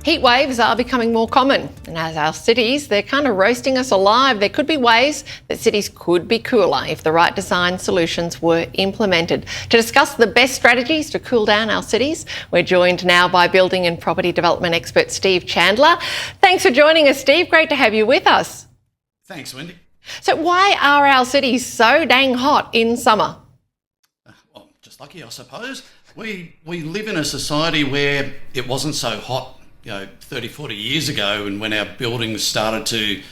Heat waves are becoming more common, and as our cities, they're kind of roasting us alive. There could be ways that cities could be cooler if the right design solutions were implemented. To discuss the best strategies to cool down our cities, we're joined now by building and property development expert Steve Chandler. Thanks for joining us, Steve. Great to have you with us. Thanks, Wendy. So why are our cities so dang hot in summer? Well, just lucky, I suppose. We live in a society where it wasn't so hot 30, 40 years ago, and when our buildings started to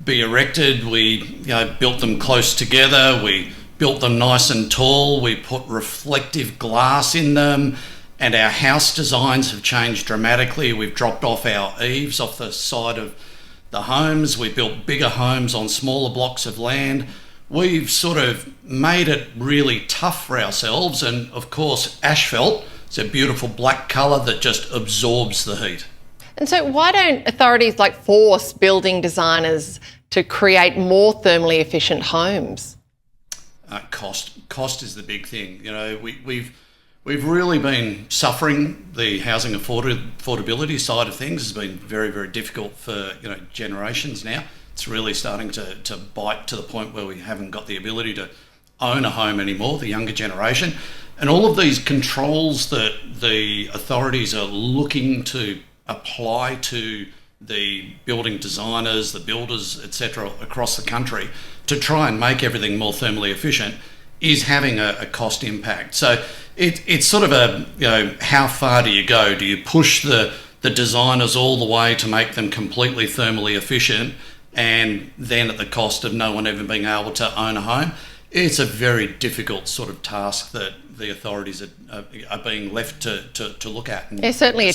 be erected, we built them close together, we built them nice and tall, we put reflective glass in them, and our house designs have changed dramatically. We've dropped off our eaves off the side of the homes, we built bigger homes on smaller blocks of land. We've sort of made it really tough for ourselves, and of course asphalt is a beautiful black colour that just absorbs the heat. And so why don't authorities force building designers to create more thermally efficient homes? Cost is the big thing. We've really been suffering. The housing affordability side of things has been very, very difficult for generations now. It's really starting to bite to the point where we haven't got the ability to own a home anymore, the younger generation. And all of these controls that the authorities are looking to apply to the building designers, the builders, etc. across the country to try and make everything more thermally efficient is having a cost impact. So it's sort of how far do you go? Do you push the designers all the way to make them completely thermally efficient and then at the cost of no one ever being able to own a home? It's a very difficult sort of task that the authorities are being left to look at. There's certainly a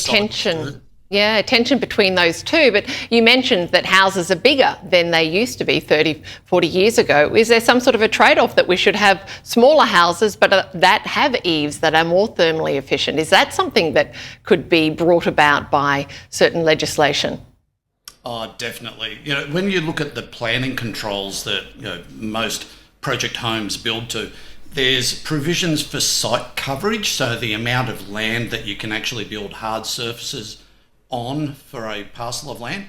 tension between those two, but you mentioned that houses are bigger than they used to be 30, 40 years ago. Is there some sort of a trade-off that we should have smaller houses but that have eaves that are more thermally efficient? Is that something that could be brought about by certain legislation? Oh, definitely. When you look at the planning controls that most project homes build to, there's provisions for site coverage, so the amount of land that you can actually build hard surfaces on for a parcel of land.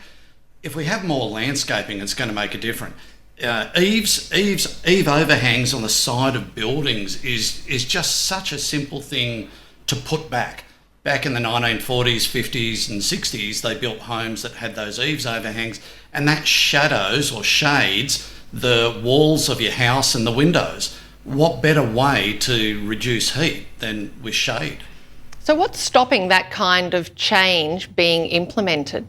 If we have more landscaping, it's going to make a difference. Eave overhangs on the side of buildings is just such a simple thing to put back. Back in the 1940s, 50s and 60s, they built homes that had those eaves overhangs, and that shadows or shades the walls of your house and the windows. What better way to reduce heat than with shade? So what's stopping that kind of change being implemented?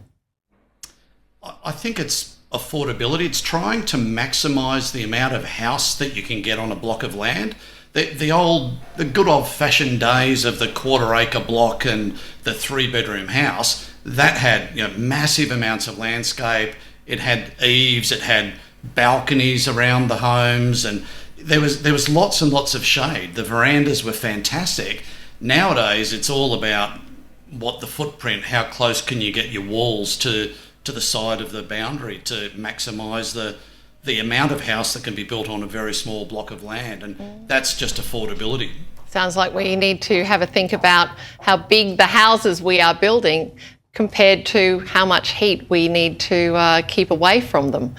I think it's affordability. It's trying to maximise the amount of house that you can get on a block of land. The good old-fashioned days of the quarter-acre block and the 3-bedroom house, that had massive amounts of landscape. It had eaves, it had balconies around the homes, and there was lots and lots of shade. The verandas were fantastic. Nowadays, it's all about what the footprint, how close can you get your walls to the side of the boundary to maximise the amount of house that can be built on a very small block of land, and that's just affordability. Sounds like we need to have a think about how big the houses we are building compared to how much heat we need to keep away from them.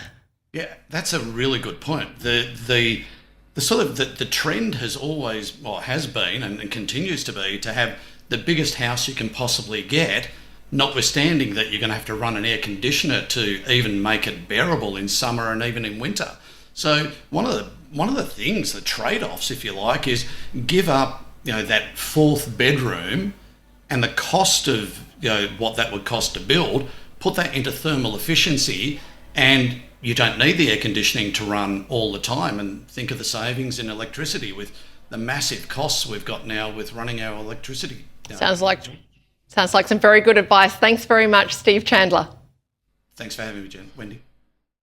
Yeah, that's a really good point. The trend has always, has been and continues to be, to have the biggest house you can possibly get, notwithstanding that you're going to have to run an air conditioner to even make it bearable in summer and even in winter. So one of the things, the trade-offs, if you like, is give up that 4th bedroom and the cost of what that would cost to build, put that into thermal efficiency, and you don't need the air conditioning to run all the time. And think of the savings in electricity with the massive costs we've got now with running our electricity. Sounds like some very good advice. Thanks very much, Steve Chandler. Thanks for having me, Wendy.